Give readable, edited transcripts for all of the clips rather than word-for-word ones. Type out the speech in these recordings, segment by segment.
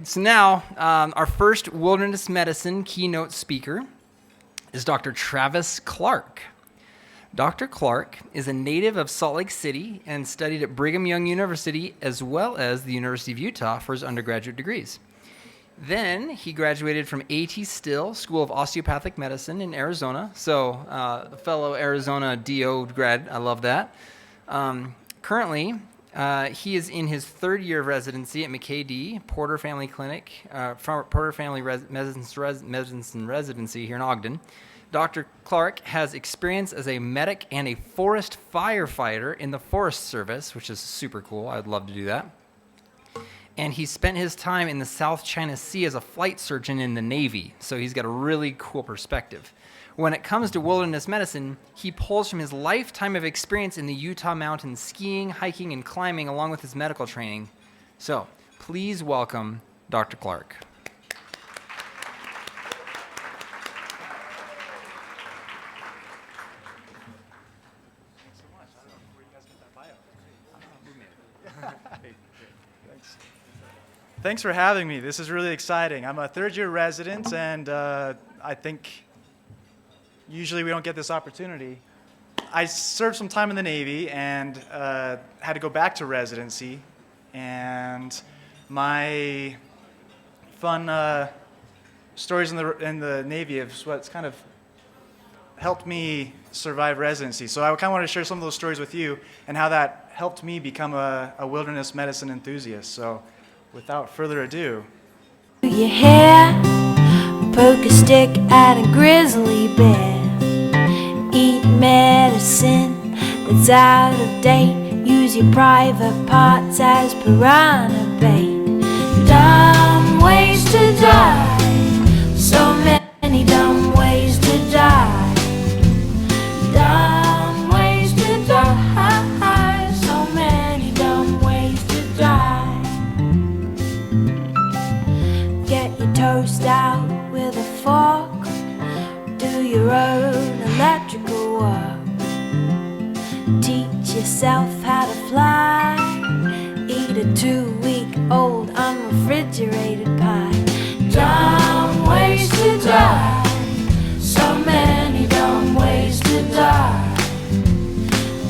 So now, our first wilderness medicine keynote speaker is Dr. Travis Clark. Dr. Clark is a native of Salt Lake City and studied at Brigham Young University as well as the University of Utah for his undergraduate degrees. Then he graduated from A.T. Still School of Osteopathic Medicine in Arizona. So, a fellow Arizona DO grad, I love that. Currently, he is in his third year of residency at McKay Porter Family Clinic, Porter Family Medicine Residency here in Ogden. Dr. Clark has experience as a medic and a forest firefighter in the Forest Service, which is super cool. I'd love to do that. And he spent his time in the South China Sea as a flight surgeon in the Navy, so he's got a really cool perspective. When it comes to wilderness medicine, he pulls from his lifetime of experience in the Utah mountains, skiing, hiking, and climbing, along with his medical training. So, please welcome Dr. Clark. Thanks for having me. This is really exciting. I'm a third-year resident, and I think usually we don't get this opportunity. I served some time in the Navy and had to go back to residency, and my fun stories in the Navy is what's kind of helped me survive residency. So I kind of want to share some of those stories with you and how that helped me become a wilderness medicine enthusiast. So, without further ado. Your hair, poke a stick at a grizzly bear. Eat medicine that's out of date. Use your private parts as piranha bait. Dumb ways to die. So many dumb ways to die. Dumb ways to die. So many dumb ways to die. Get your toast out with a fork. Do your own electrical work. Teach yourself how to fly. Eat a 2-week-old unrefrigerated pie. Dumb ways to die. So many dumb ways to die.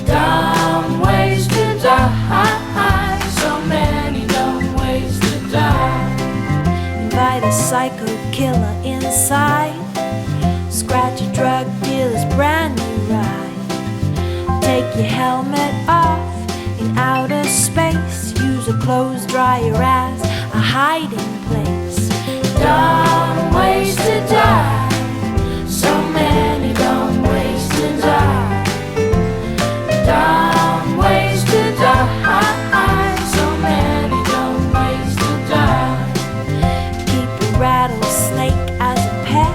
Dumb ways to die. So many dumb ways to die. Invite a psycho killer inside. Scratch a drug dealer's brand new ride. Take your helmet off in outer space. Use a clothes dryer as a hiding place. Dumb ways to die. So many dumb ways to die. Dumb ways to die. So many dumb ways to die. Keep a rattlesnake as a pet.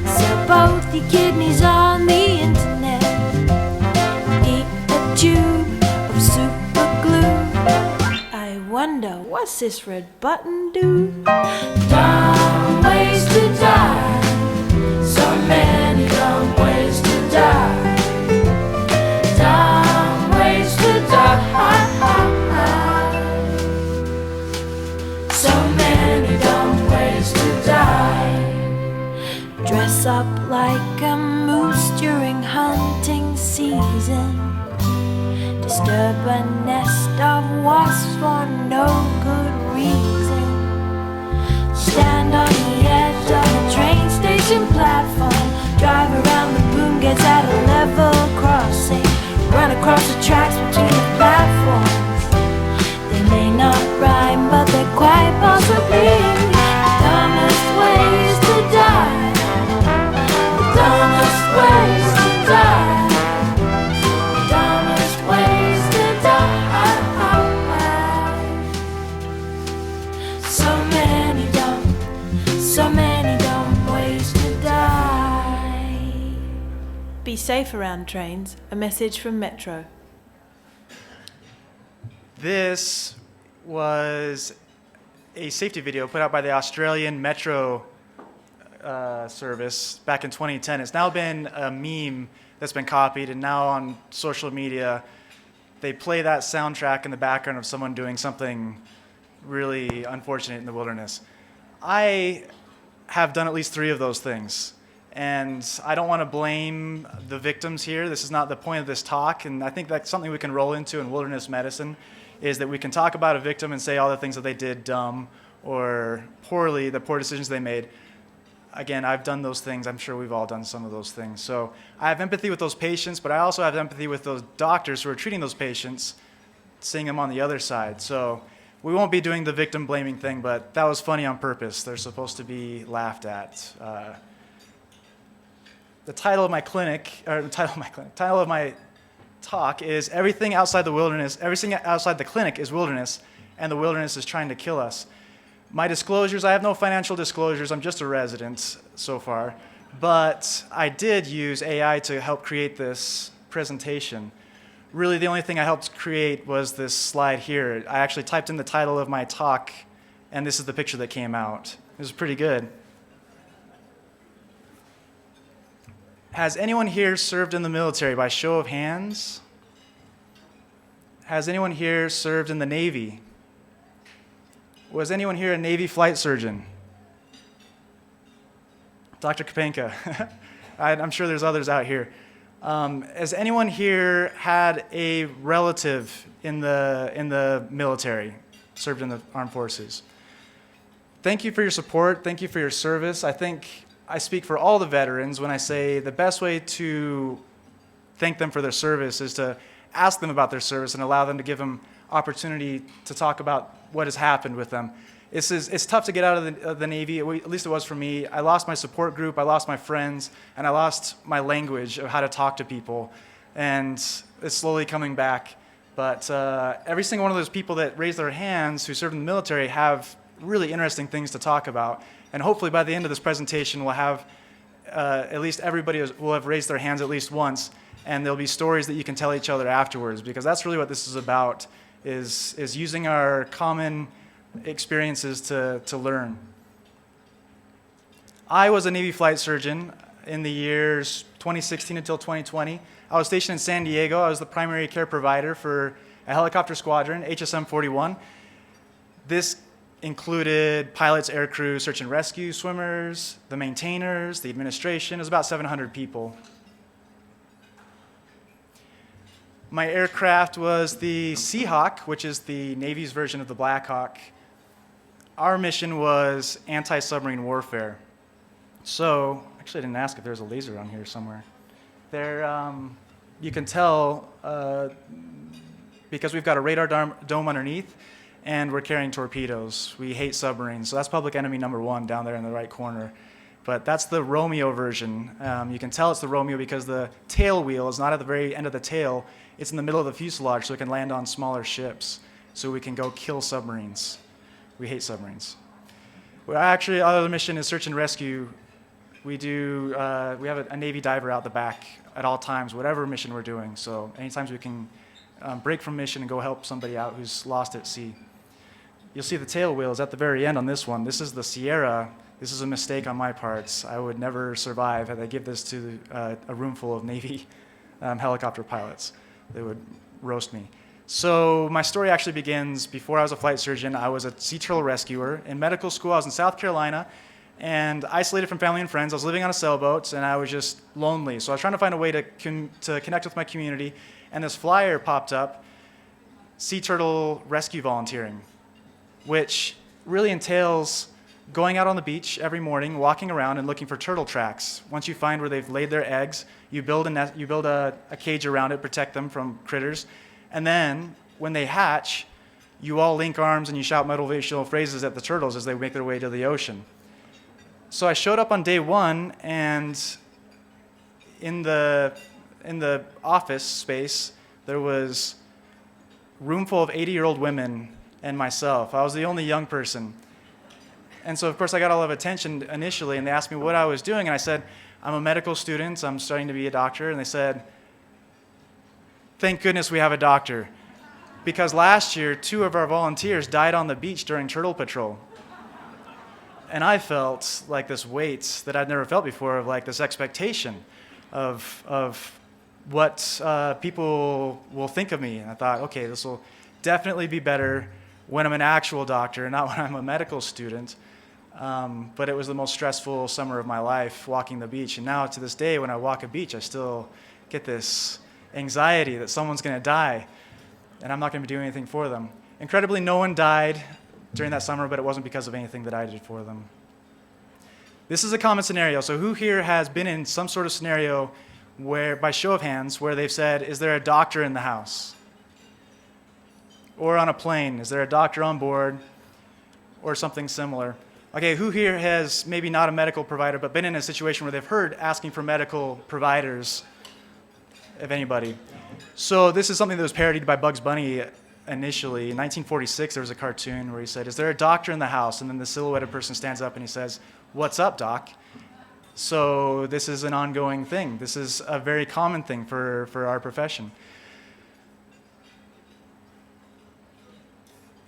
Sell both your kidneys on the internet. Eat a tube of super glue. I wonder, what's this red button do? Dumb ways to die. So many dumb ways to die. Dumb ways to die. So many dumb ways to die. Dress up like a moose during hunting season. Disturb a nest of wasps for no good reason. Stand on the edge of a train station platform. Drive around the boom gates at a level crossing. Run across the tracks between the platforms. They may not rhyme, but they're quite possibly the dumbest ways to die. The dumbest ways to die. The dumbest ways to die. So many dumb ways to die. Be safe around trains. A message from Metro. This was a safety video put out by the Australian Metro service back in 2010. It's now been a meme that's been copied, and now on social media, they play that soundtrack in the background of someone doing something really unfortunate in the wilderness. I have done at least 3 of those things. And I don't want to blame the victims here. This is not the point of this talk. And I think that's something we can roll into in wilderness medicine, is that we can talk about a victim and say all the things that they did dumb or poorly, the poor decisions they made. Again, I've done those things. I'm sure we've all done some of those things. So I have empathy with those patients, but I also have empathy with those doctors who are treating those patients, seeing them on the other side. So we won't be doing the victim blaming thing, but that was funny on purpose. They're supposed to be laughed at. The title of my talk is Everything Outside the Wilderness, Everything Outside the Clinic is Wilderness, and the Wilderness is Trying to Kill Us. My disclosures, I have no financial disclosures. I'm just a resident so far. But I did use AI to help create this presentation. Really, the only thing I helped create was this slide here. I actually typed in the title of my talk, and this is the picture that came out. It was pretty good. Has anyone here served in the military by show of hands? Has anyone here served in the Navy? Was anyone here a Navy flight surgeon? Dr. Kapenka. I'm sure there's others out here. Has anyone here had a relative in the military, served in the armed forces? Thank you for your support. Thank you for your service. I think I speak for all the veterans when I say the best way to thank them for their service is to ask them about their service and allow them to give them opportunity to talk about what has happened with them. It's tough to get out of the Navy, at least it was for me. I lost my support group, I lost my friends, and I lost my language of how to talk to people. And it's slowly coming back. But every single one of those people that raise their hands who served in the military have really interesting things to talk about. And hopefully by the end of this presentation, we'll have at least everybody will have raised their hands at least once, and there'll be stories that you can tell each other afterwards, because that's really what this is about, is using our common experiences to learn. I was a Navy flight surgeon in the years 2016 until 2020. I was stationed in San Diego. I was the primary care provider for a helicopter squadron, HSM 41. This included pilots, aircrew, search and rescue, swimmers, the maintainers, the administration. It was about 700 people. My aircraft was the Seahawk, which is the Navy's version of the Black Hawk. Our mission was anti-submarine warfare. So, actually I didn't ask if there's a laser on here somewhere. There, you can tell because we've got a radar dome underneath, and we're carrying torpedoes. We hate submarines, so that's public enemy number 1 down there in the right corner. But that's the Romeo version. You can tell it's the Romeo because the tail wheel is not at the very end of the tail. It's in the middle of the fuselage, so it can land on smaller ships, so we can go kill submarines. We hate submarines. Well, actually, our other mission is search and rescue. We have a Navy diver out the back at all times, whatever mission we're doing. So anytime we can break from mission and go help somebody out who's lost at sea. You'll see the tail wheels at the very end on this one. This is the Sierra. This is a mistake on my part. I would never survive had I give this to a room full of Navy helicopter pilots. They would roast me. So my story actually begins before I was a flight surgeon. I was a sea turtle rescuer. In medical school, I was in South Carolina and isolated from family and friends. I was living on a sailboat and I was just lonely. So I was trying to find a way to connect with my community. And this flyer popped up, Sea Turtle Rescue Volunteering, which really entails going out on the beach every morning, walking around and looking for turtle tracks. Once you find where they've laid their eggs, you build a cage around it, protect them from critters. And then when they hatch, you all link arms and you shout motivational phrases at the turtles as they make their way to the ocean. So I showed up on day 1, and in the office space, there was a room full of 80-year-old women and myself. I was the only young person. And so, of course, I got a lot of attention initially, and they asked me what I was doing, and I said, I'm a medical student, I'm studying to be a doctor, and they said, thank goodness we have a doctor, because last year, 2 of our volunteers died on the beach during turtle patrol. And I felt like this weight that I'd never felt before, of like this expectation of what people will think of me. And I thought, okay, this will definitely be better when I'm an actual doctor, not when I'm a medical student. But it was the most stressful summer of my life, walking the beach. And now to this day, when I walk a beach, I still get this anxiety that someone's going to die, and I'm not going to be doing anything for them. Incredibly, no one died during that summer, but it wasn't because of anything that I did for them. This is a common scenario. So who here has been in some sort of scenario where, by show of hands, where they've said, is there a doctor in the house? Or on a plane, is there a doctor on board? Or something similar. Okay, who here has maybe not a medical provider, but been in a situation where they've heard asking for medical providers, if anybody? So this is something that was parodied by Bugs Bunny initially. In 1946, there was a cartoon where he said, is there a doctor in the house? And then the silhouetted person stands up and he says, what's up, doc? So this is an ongoing thing. This is a very common thing for our profession.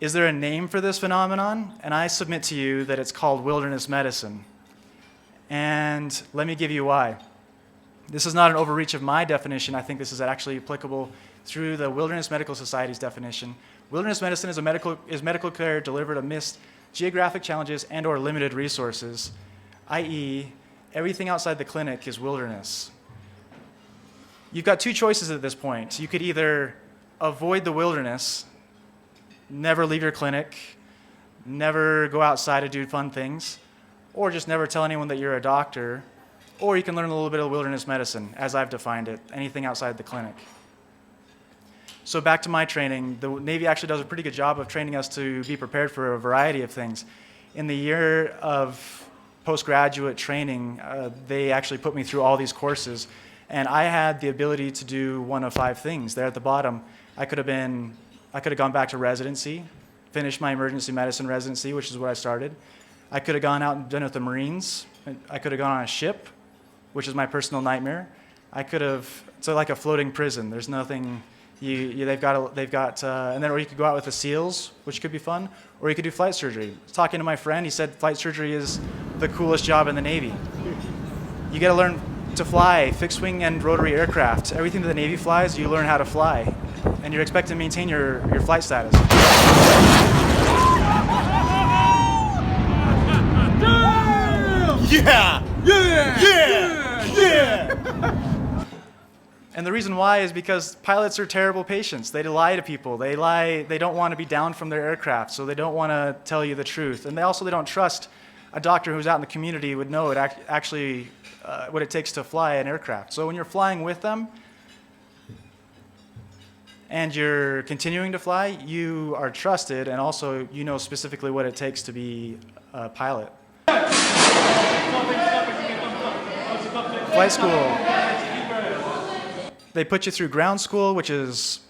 Is there a name for this phenomenon? And I submit to you that it's called wilderness medicine. And let me give you why. This is not an overreach of my definition. I think this is actually applicable through the Wilderness Medical Society's definition. Wilderness medicine is medical care delivered amidst geographic challenges and or limited resources, i.e., everything outside the clinic is wilderness. You've got two choices at this point. You could either avoid the wilderness, never leave your clinic, never go outside to do fun things, or just never tell anyone that you're a doctor, or you can learn a little bit of wilderness medicine, as I've defined it, anything outside the clinic. So back to my training, the Navy actually does a pretty good job of training us to be prepared for a variety of things. In the year of postgraduate training, they actually put me through all these courses, and I had the ability to do one of 5 things. There at the bottom, I could have gone back to residency, finished my emergency medicine residency, which is where I started. I could have gone out and done it with the Marines. I could have gone on a ship, which is my personal nightmare. It's like a floating prison. There's nothing, and then, or you could go out with the SEALs, which could be fun, or you could do flight surgery. I was talking to my friend, he said flight surgery is the coolest job in the Navy. You got to learn to fly fixed wing and rotary aircraft. Everything that the Navy flies, you learn how to fly. And you're expected to maintain your flight status. Yeah! Yeah! Yeah! Yeah! And the reason why is because pilots are terrible patients. They lie to people. They don't want to be down from their aircraft, so they don't want to tell you the truth. And they don't trust a doctor who's out in the community would know actually what it takes to fly an aircraft. So when you're flying with them, and you're continuing to fly, you are trusted, and also you know specifically what it takes to be a pilot. Flight school. They put you through ground school, which is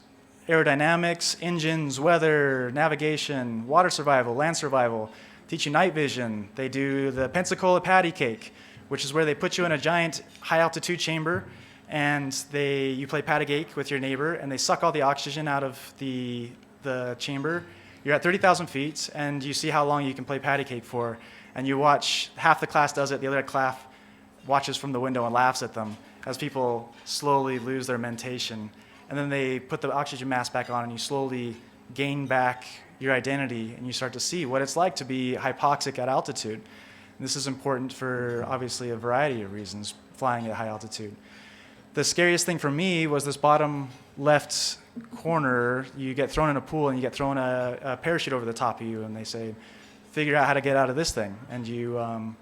aerodynamics, engines, weather, navigation, water survival, land survival. Teach you night vision. They do the Pensacola patty cake, which is where they put you in a giant high-altitude chamber, and you play patty cake with your neighbor, and they suck all the oxygen out of the chamber. You're at 30,000 feet, and you see how long you can play patty cake for, and you watch, half the class does it, the other class watches from the window and laughs at them as people slowly lose their mentation. And then they put the oxygen mask back on, and you slowly gain back your identity, and you start to see what it's like to be hypoxic at altitude. And this is important for, obviously, a variety of reasons, flying at high altitude. The scariest thing for me was this bottom left corner. You get thrown in a pool, and you get thrown a parachute over the top of you, and they say, figure out how to get out of this thing. And you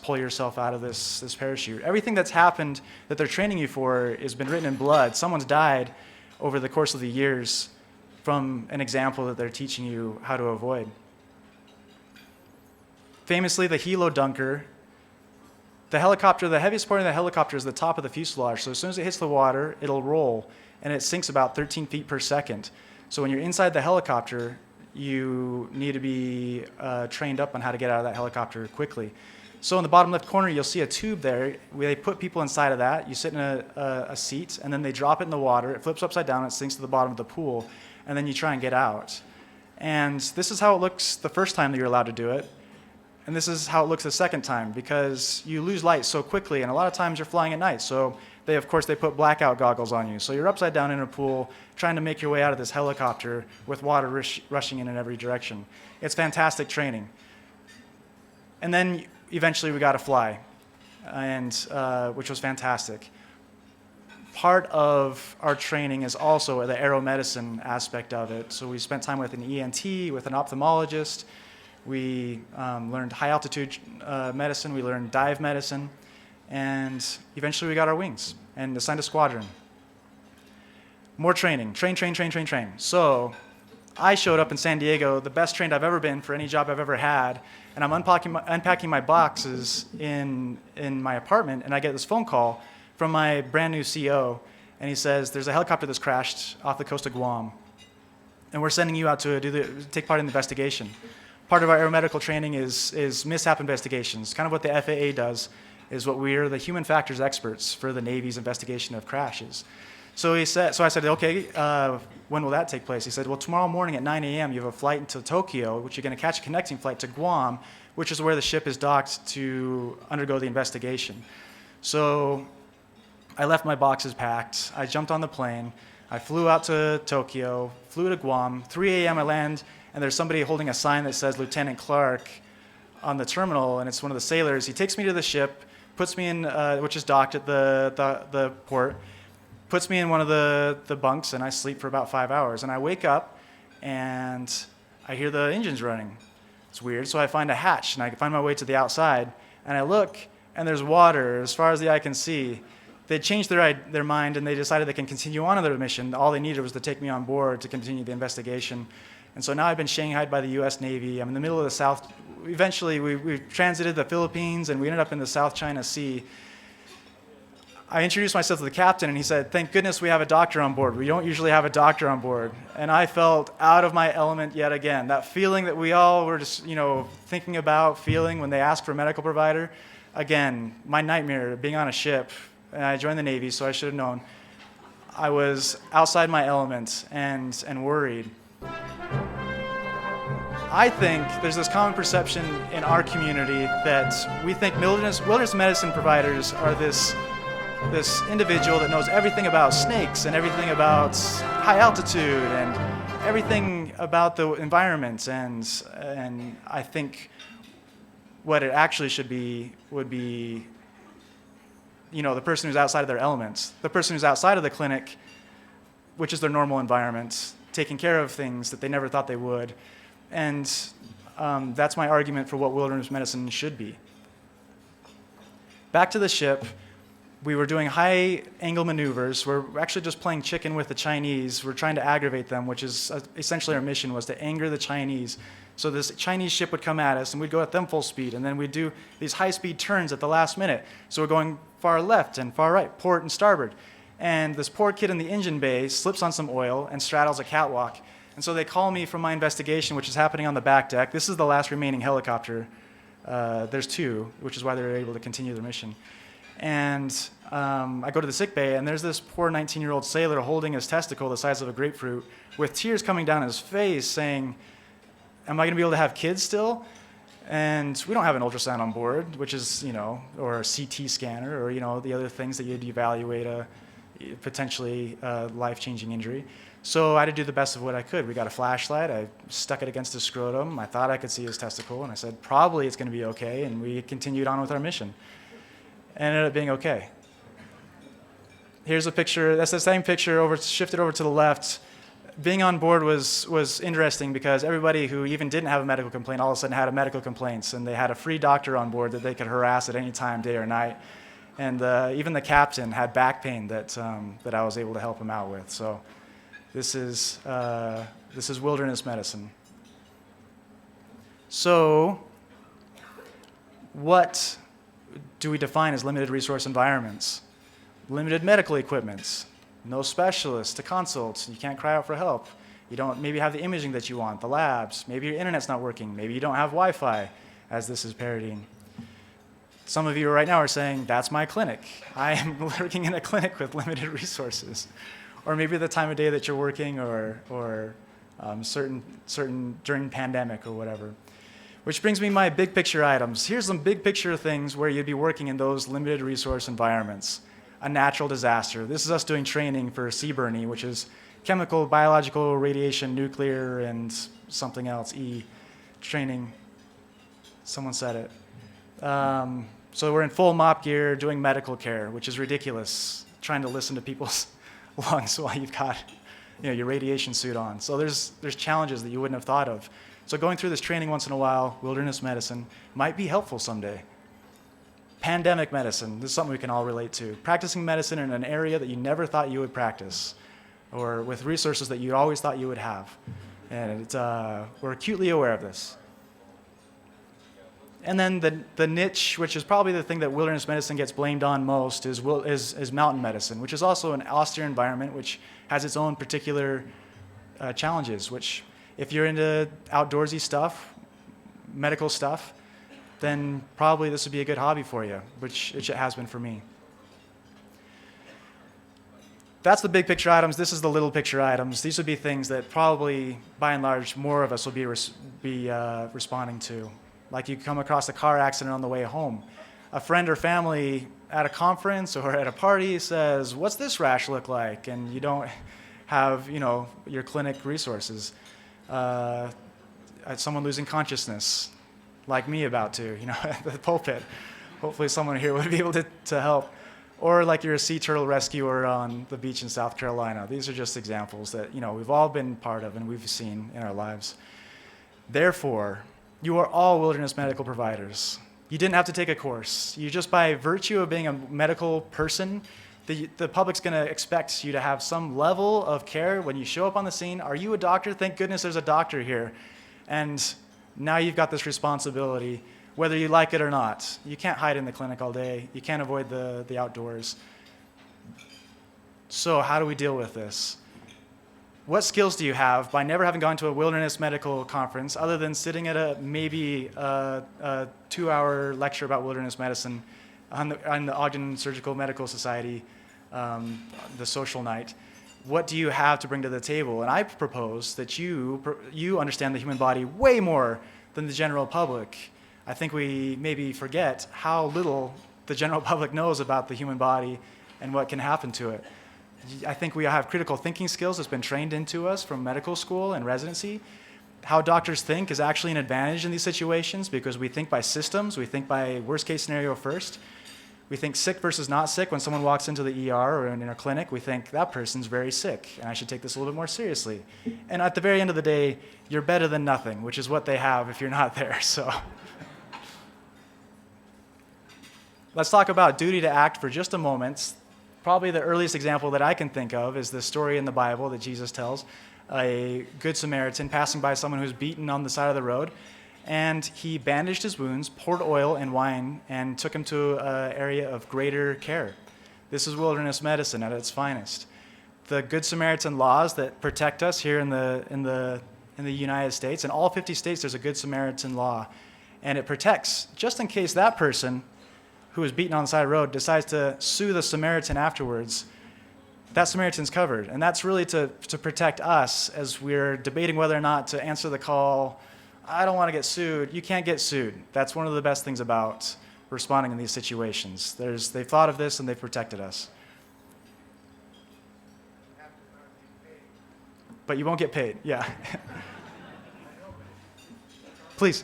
pull yourself out of this parachute. Everything that's happened that they're training you for has been written in blood. Someone's died over the course of the years from an example that they're teaching you how to avoid. Famously, the helo dunker. The heaviest part of the helicopter is the top of the fuselage. So as soon as it hits the water, it'll roll, and it sinks about 13 feet per second. So when you're inside the helicopter, you need to be trained up on how to get out of that helicopter quickly. So in the bottom left corner, you'll see a tube there. They put people inside of that. You sit in a seat, and then they drop it in the water. It flips upside down. It sinks to the bottom of the pool, and then you try and get out. And this is how it looks the first time that you're allowed to do it. And this is how it looks the second time, because you lose light so quickly, and a lot of times you're flying at night. So of course, they put blackout goggles on you. So you're upside down in a pool trying to make your way out of this helicopter with water rushing in every direction. It's fantastic training. And then eventually we got to fly, which was fantastic. Part of our training is also the aeromedicine aspect of it. So we spent time with an ENT, with an ophthalmologist. We learned high altitude medicine. We learned dive medicine. And eventually we got our wings and assigned a squadron. More training. Train. So I showed up in San Diego, the best trained I've ever been for any job I've ever had. And I'm unpacking my boxes in my apartment, and I get this phone call from my brand new CO, and he says, there's a helicopter that's crashed off the coast of Guam, and we're sending you out to take part in the investigation. Part of our aeromedical training is mishap investigations. Kind of what the FAA does is what we're the human factors experts for the Navy's investigation of crashes. So I said, okay, when will that take place? He said, well, tomorrow morning at 9 a.m. you have a flight into Tokyo, which you're going to catch a connecting flight to Guam, which is where the ship is docked to undergo the investigation. So I left my boxes packed. I jumped on the plane. I flew out to Tokyo, flew to Guam. 3 a.m. I land, and there's somebody holding a sign that says Lieutenant Clark on the terminal, and it's one of the sailors. He takes me to the ship, puts me in, which is docked at the port, puts me in one of the bunks, and I sleep for about 5 hours. And I wake up, and I hear the engines running. It's weird, so I find a hatch, and I find my way to the outside, and I look, and there's water as far as the eye can see. They changed their mind, and they decided they can continue on in their mission. All they needed was to take me on board to continue the investigation. And so now I've been shanghaied by the U.S. Navy. I'm in the middle of the South. Eventually, we transited the Philippines, and we ended up in the South China Sea. I introduced myself to the captain, and he said, thank goodness we have a doctor on board. We don't usually have a doctor on board. And I felt out of my element yet again. That feeling that we all were just, thinking about feeling when they ask for a medical provider. Again, my nightmare, being on a ship. And I joined the Navy, so I should have known. I was outside my element and worried. I think there's this common perception in our community that we think wilderness medicine providers are this individual that knows everything about snakes and everything about high altitude and everything about the environment. And I think what it actually should be would be, the person who's outside of their elements, the person who's outside of the clinic, which is their normal environment, taking care of things that they never thought they would. And that's my argument for what wilderness medicine should be. Back to the ship. We were doing high-angle maneuvers. We're actually just playing chicken with the Chinese. We're trying to aggravate them, which is essentially our mission, was to anger the Chinese. So this Chinese ship would come at us, and we'd go at them full speed, and then we'd do these high-speed turns at the last minute. So we're going far left and far right, port and starboard. And this poor kid in the engine bay slips on some oil and straddles a catwalk. And so they call me from my investigation, which is happening on the back deck. This is the last remaining helicopter. There's two, which is why they were able to continue their mission. And I go to the sick bay, and there's this poor 19-year-old sailor holding his testicle the size of a grapefruit with tears coming down his face saying, am I going to be able to have kids still? And we don't have an ultrasound on board, which is, or a CT scanner or, the other things that you'd evaluate a potentially life-changing injury. So I had to do the best of what I could. We got a flashlight. I stuck it against his scrotum. I thought I could see his testicle, and I said, probably it's going to be okay, and we continued on with our mission. And it ended up being okay. Here's a picture. That's the same picture shifted over to the left. Being on board was interesting because everybody who even didn't have a medical complaint all of a sudden had a medical complaint, and they had a free doctor on board that they could harass at any time, day or night. And even the captain had back pain that I was able to help him out with. So this is wilderness medicine. So what do we define as limited resource environments? Limited medical equipment, no specialists to consult, you can't cry out for help. You don't maybe have the imaging that you want, the labs, maybe your internet's not working, maybe you don't have Wi-Fi, as this is parodying. Some of you right now are saying, that's my clinic. I am working in a clinic with limited resources. Or maybe the time of day that you're working or certain during pandemic or whatever. Which brings me my big picture items. Here's some big picture things where you'd be working in those limited resource environments. a natural disaster. This is us doing training for CBRNE, which is chemical, biological, radiation, nuclear, and something else, training. Someone said it. So we're in full mop gear doing medical care, which is ridiculous, trying to listen to people's lungs while you've got your radiation suit on. So there's challenges that you wouldn't have thought of. So going through this training once in a while, wilderness medicine, might be helpful someday. Pandemic medicine, this is something we can all relate to. Practicing medicine in an area that you never thought you would practice, or with resources that you always thought you would have. And we're acutely aware of this. And then the niche, which is probably the thing that wilderness medicine gets blamed on most, is mountain medicine, which is also an austere environment, which has its own particular challenges, which if you're into outdoorsy stuff, medical stuff, then probably this would be a good hobby for you, which it has been for me. That's the big picture items. This is the little picture items. These would be things that probably, by and large, more of us will be responding to. Like you come across a car accident on the way home. A friend or family at a conference or at a party says, "What's this rash look like?" And you don't have, your clinic resources. Someone losing consciousness, like me about to, at the pulpit. Hopefully someone here would be able to help. Or like you're a sea turtle rescuer on the beach in South Carolina. These are just examples that, we've all been part of and we've seen in our lives. Therefore, you are all wilderness medical providers. You didn't have to take a course. You just by virtue of being a medical person, the public's going to expect you to have some level of care when you show up on the scene. Are you a doctor? Thank goodness there's a doctor here. And now you've got this responsibility, whether you like it or not. You can't hide in the clinic all day. You can't avoid the outdoors. So how do we deal with this? What skills do you have by never having gone to a wilderness medical conference other than sitting at maybe a 2-hour lecture about wilderness medicine on the Ogden Surgical Medical Society, the social night? What do you have to bring to the table? And I propose that you understand the human body way more than the general public. I think we maybe forget how little the general public knows about the human body and what can happen to it. I think we have critical thinking skills that's been trained into us from medical school and residency. How doctors think is actually an advantage in these situations because we think by systems, we think by worst case scenario first. We think sick versus not sick. When someone walks into the ER or in our clinic, we think that person's very sick and I should take this a little bit more seriously. And at the very end of the day, you're better than nothing, which is what they have if you're not there. So let's talk about duty to act for just a moment. Probably the earliest example that I can think of is the story in the Bible that Jesus tells, a good Samaritan passing by someone who's beaten on the side of the road, and he bandaged his wounds, poured oil and wine, and took him to an area of greater care. This is wilderness medicine at its finest. The Good Samaritan laws that protect us here in the United States, in all 50 states there's a Good Samaritan law, and it protects, just in case that person who was beaten on the side of the road decides to sue the Samaritan afterwards, that Samaritan's covered. And that's really to protect us as we're debating whether or not to answer the call, I don't want to get sued. You can't get sued. That's one of the best things about responding in these situations. They've thought of this and they've protected us. But you won't get paid, yeah. Please.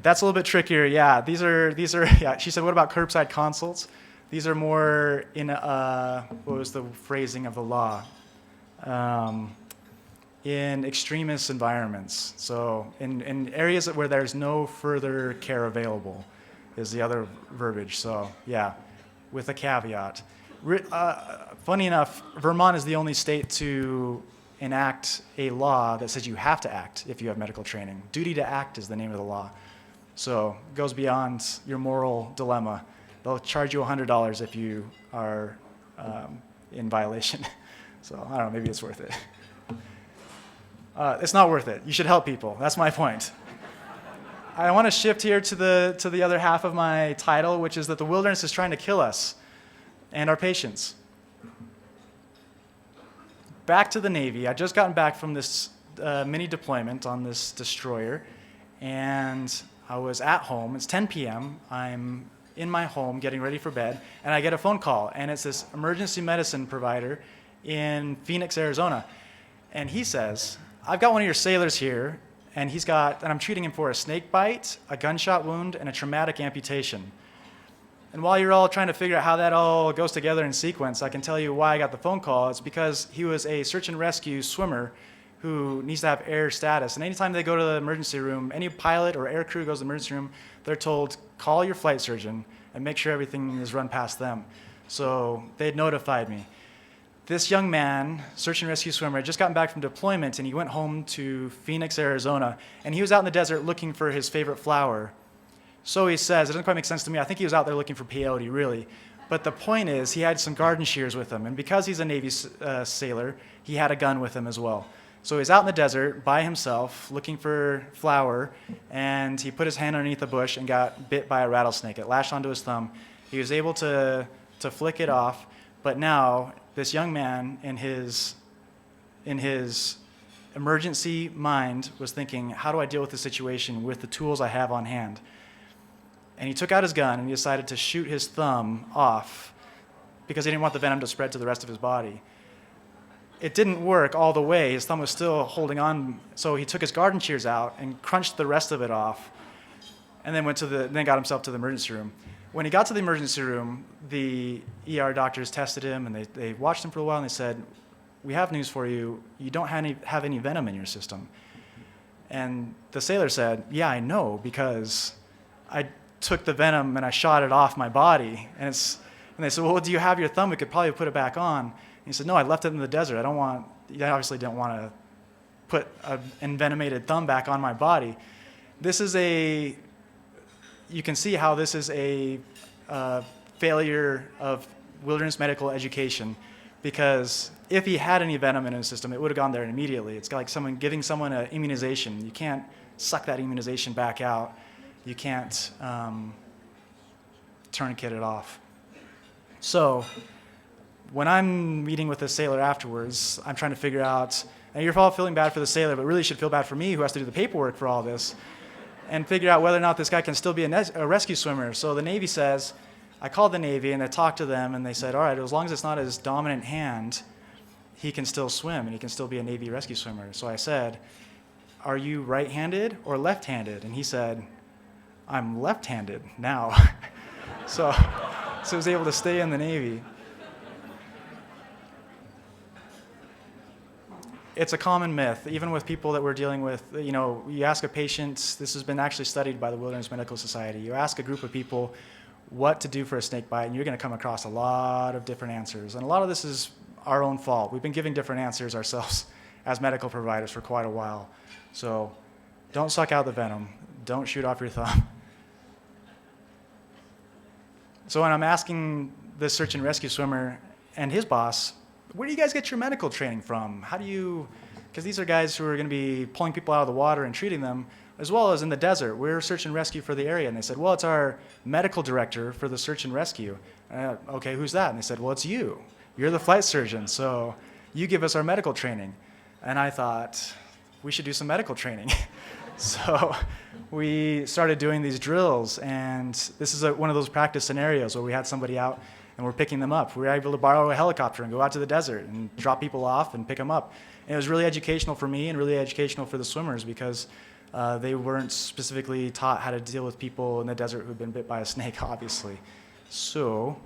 That's a little bit trickier, yeah. These are yeah. She said, what about curbside consults? These are more in, what was the phrasing of the law? In extremist environments. So in areas where there's no further care available is the other verbiage. So yeah, with a caveat. Funny enough, Vermont is the only state to enact a law that says you have to act if you have medical training. Duty to act is the name of the law. So it goes beyond your moral dilemma. They'll charge you $100 if you are in violation. So I don't know, maybe it's worth it. It's not worth it. You should help people. That's my point. I want to shift here to the other half of my title, which is that the wilderness is trying to kill us and our patients. Back to the Navy. I'd just gotten back from this mini deployment on this destroyer, and I was at home. It's 10 p.m. I'm in my home getting ready for bed, and I get a phone call, and it's this emergency medicine provider in Phoenix, Arizona. And he says, I've got one of your sailors here, and I'm treating him for a snake bite, a gunshot wound, and a traumatic amputation. And while you're all trying to figure out how that all goes together in sequence, I can tell you why I got the phone call. It's because he was a search and rescue swimmer who needs to have air status. And anytime they go to the emergency room, any pilot or air crew goes to the emergency room, they're told, call your flight surgeon and make sure everything is run past them. So they had notified me. This young man, search and rescue swimmer, had just gotten back from deployment, and he went home to Phoenix, Arizona, and he was out in the desert looking for his favorite flower. So he says. It doesn't quite make sense to me. I think he was out there looking for peyote, really. But the point is, he had some garden shears with him, and because he's a Navy sailor, he had a gun with him as well. So he's out in the desert by himself looking for flower, and he put his hand underneath a bush and got bit by a rattlesnake. It lashed onto his thumb. He was able to flick it off, but now this young man in his emergency mind was thinking, how do I deal with the situation with the tools I have on hand? And he took out his gun and he decided to shoot his thumb off because he didn't want the venom to spread to the rest of his body. It didn't work all the way. His thumb was still holding on, so he took his garden shears out and crunched the rest of it off, and then got himself to the emergency room. When he got to the emergency room, the ER doctors tested him, and they watched him for a while, and they said, we have news for you. You don't have any venom in your system. And the sailor said, yeah, I know, because I took the venom and I shot it off my body. And they said, well, do you have your thumb? We could probably put it back on. And he said, no, I left it in the desert. I obviously don't want to put an envenomated thumb back on my body. You can see how this is a failure of wilderness medical education, because if he had any venom in his system, it would have gone there immediately. It's like giving someone an immunization. You can't suck that immunization back out. You can't tourniquet it off. So when I'm meeting with the sailor afterwards, I'm trying to figure out, and you're all feeling bad for the sailor, but really should feel bad for me who has to do the paperwork for all this, and figure out whether or not this guy can still be a rescue swimmer. So the Navy says, I called the Navy and I talked to them, and they said, all right, as long as it's not his dominant hand, he can still swim and he can still be a Navy rescue swimmer. So I said, are you right-handed or left-handed? And he said, I'm left-handed now. so he was able to stay in the Navy. It's a common myth, even with people that we're dealing with. You ask a patient, this has been actually studied by the Wilderness Medical Society, you ask a group of people what to do for a snake bite, and you're going to come across a lot of different answers. And a lot of this is our own fault. We've been giving different answers ourselves as medical providers for quite a while. So don't suck out the venom. Don't shoot off your thumb. So when I'm asking this search and rescue swimmer and his boss, where do you guys get your medical training from? Because these are guys who are going to be pulling people out of the water and treating them, as well as in the desert. We're search and rescue for the area. And they said, well, it's our medical director for the search and rescue. Okay, who's that? And they said, well, it's you. You're the flight surgeon, so you give us our medical training. And I thought, we should do some medical training. So we started doing these drills, and this is one of those practice scenarios where we had somebody out and we're picking them up. We were able to borrow a helicopter and go out to the desert and drop people off and pick them up. And it was really educational for me and really educational for the swimmers, because they weren't specifically taught how to deal with people in the desert who've been bit by a snake, obviously. So,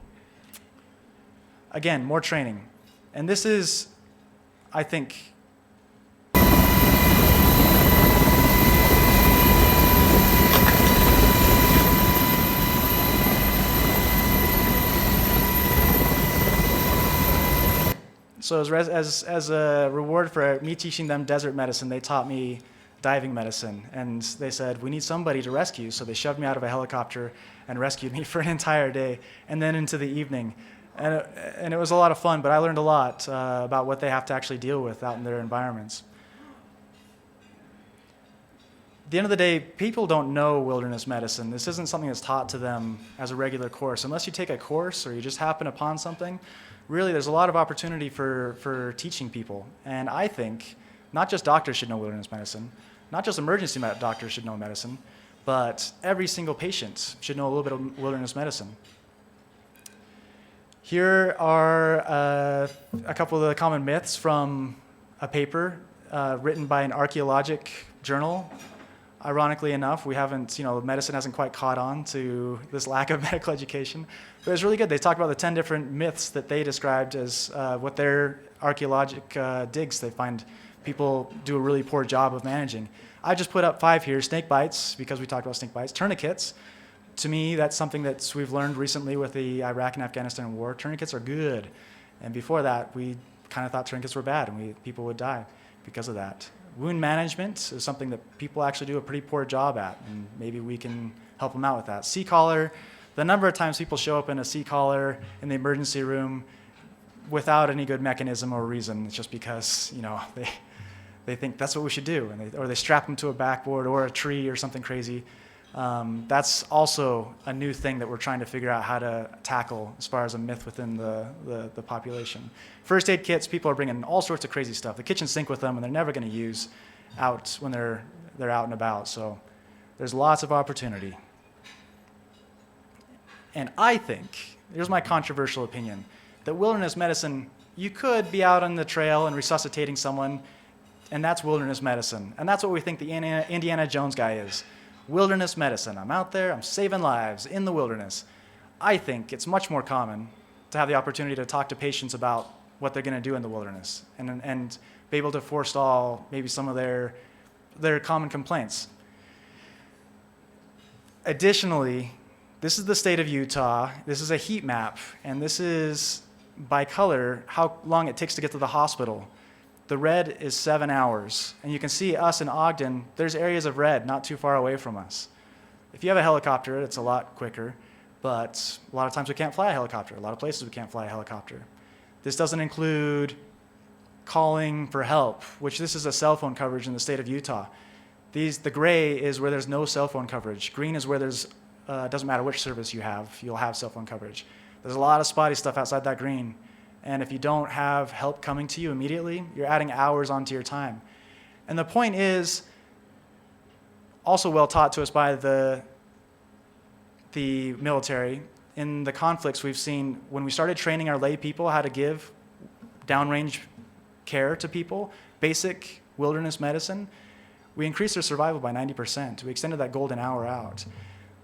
again, more training. And this is, I think, so as a reward for me teaching them desert medicine, they taught me diving medicine. And they said, we need somebody to rescue. So they shoved me out of a helicopter and rescued me for an entire day, and then into the evening. And it was a lot of fun, but I learned a lot about what they have to actually deal with out in their environments. At the end of the day, people don't know wilderness medicine. This isn't something that's taught to them as a regular course. Unless you take a course or you just happen upon something, really there's a lot of opportunity for teaching people. And I think not just doctors should know wilderness medicine, not just emergency doctors should know medicine, but every single patient should know a little bit of wilderness medicine. Here are a couple of the common myths from a paper written by an archaeologic journal. Ironically enough, medicine hasn't quite caught on to this lack of medical education, but it's really good. They talk about the 10 different myths that they described as what their archaeologic digs they find people do a really poor job of managing. I just put up 5 here. Snake bites, because we talked about snake bites. Tourniquets. To me, that's something that we've learned recently with the Iraq and Afghanistan war. Tourniquets are good. And before that, we kind of thought tourniquets were bad, and people would die because of that. Wound management is something that people actually do a pretty poor job at, and maybe we can help them out with that. C-collar, the number of times people show up in a C-collar in the emergency room without any good mechanism or reason, it's just because they think that's what we should do, or they strap them to a backboard or a tree or something crazy. That's also a new thing that we're trying to figure out how to tackle as far as a myth within the population. First aid kits, people are bringing all sorts of crazy stuff. The kitchen sink with them, and they're never going to use out when they're out and about. So there's lots of opportunity. And I think, here's my controversial opinion, that wilderness medicine, you could be out on the trail and resuscitating someone, and that's wilderness medicine. And that's what we think the Indiana Jones guy is. Wilderness medicine. I'm out there, I'm saving lives in the wilderness. I think it's much more common to have the opportunity to talk to patients about what they're going to do in the wilderness and be able to forestall maybe some of their common complaints. Additionally, this is the state of Utah. This is a heat map, and this is by color how long it takes to get to the hospital. The red is 7 hours, and you can see us in Ogden, there's areas of red not too far away from us. If you have a helicopter, it's a lot quicker, but a lot of times we can't fly a helicopter. A lot of places we can't fly a helicopter. This doesn't include calling for help, which this is a cell phone coverage in the state of Utah. The gray is where there's no cell phone coverage. Green is where doesn't matter which service you have, you'll have cell phone coverage. There's a lot of spotty stuff outside that green. And if you don't have help coming to you immediately, you're adding hours onto your time. And the point is, also well taught to us by the military, in the conflicts we've seen, when we started training our lay people how to give downrange care to people, basic wilderness medicine, we increased their survival by 90%. We extended that golden hour out.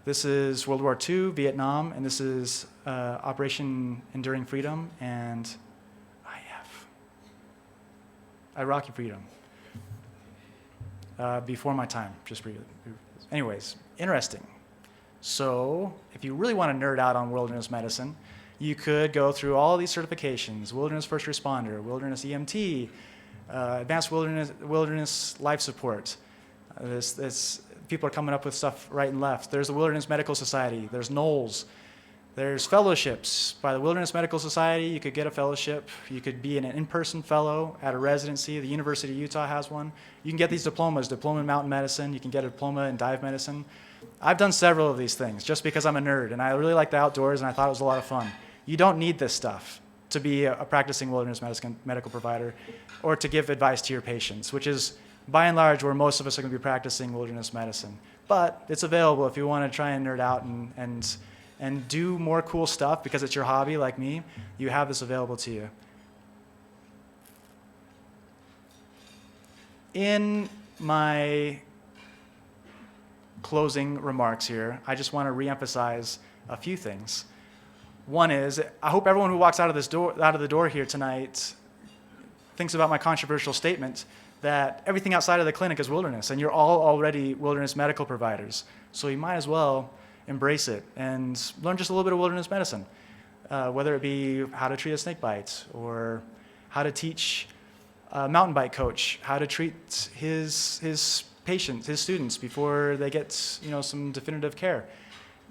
This is World War II, Vietnam, and this is Operation Enduring Freedom and Iraqi Freedom. Before my time, just briefly. Anyways, interesting. So if you really want to nerd out on wilderness medicine, you could go through all these certifications: wilderness first responder, wilderness EMT, advanced wilderness life support. People are coming up with stuff right and left. There's the Wilderness Medical Society. There's NOLS. There's fellowships. By the Wilderness Medical Society, you could get a fellowship. You could be an in-person fellow at a residency. The University of Utah has one. You can get these diplomas, diploma in mountain medicine. You can get a diploma in dive medicine. I've done several of these things just because I'm a nerd, and I really like the outdoors, and I thought it was a lot of fun. You don't need this stuff to be a practicing wilderness medical provider or to give advice to your patients, which is by and large where most of us are going to be practicing wilderness medicine. But it's available if you want to try and nerd out and do more cool stuff because it's your hobby like me. You have this available to you. In my closing remarks here, I just want to reemphasize a few things. One is, I hope everyone who walks out of the door here tonight thinks about my controversial statement that everything outside of the clinic is wilderness, and you're all already wilderness medical providers. So you might as well embrace it and learn just a little bit of wilderness medicine, whether it be how to treat a snake bite or how to teach a mountain bike coach how to treat his patients, his students, before they get some definitive care.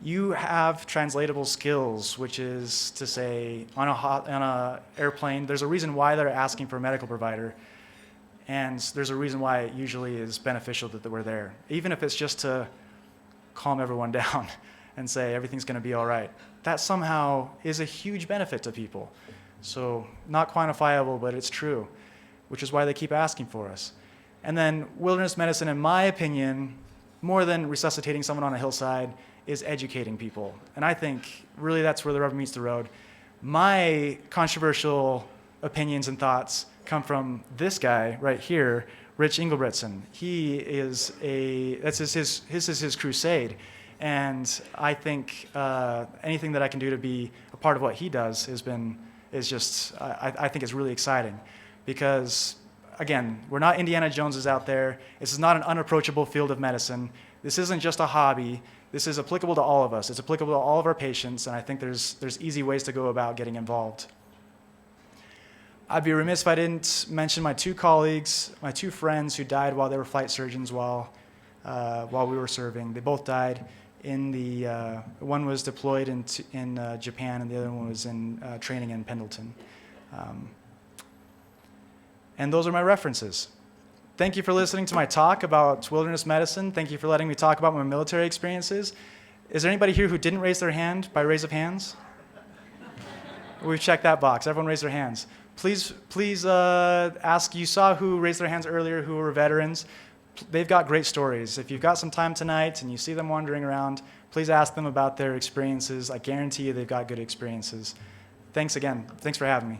You have translatable skills, which is to say, on a airplane, there's a reason why they're asking for a medical provider, and there's a reason why it usually is beneficial that we're there, even if it's just to calm everyone down and say everything's going to be all right. That somehow is a huge benefit to people. So not quantifiable, but it's true, which is why they keep asking for us. And then wilderness medicine, in my opinion, more than resuscitating someone on a hillside, is educating people. And I think really that's where the rubber meets the road. My controversial opinions and thoughts come from this guy right here, Rich Engelbretson. He is this is his crusade. And I think anything that I can do to be a part of what he does I think it's really exciting. Because, again, we're not Indiana Joneses out there. This is not an unapproachable field of medicine. This isn't just a hobby. This is applicable to all of us. It's applicable to all of our patients, and I think there's easy ways to go about getting involved. I'd be remiss if I didn't mention my two colleagues, my two friends who died while they were flight surgeons while we were serving. They both died one was deployed in Japan, and the other one was in training in Pendleton. And those are my references. Thank you for listening to my talk about wilderness medicine. Thank you for letting me talk about my military experiences. Is there anybody here who didn't raise their hand by raise of hands? We've checked that box. Everyone raised their hands. Please ask. You saw who raised their hands earlier, who were veterans. They've got great stories. If you've got some time tonight and you see them wandering around, please ask them about their experiences. I guarantee you they've got good experiences. Thanks again. Thanks for having me.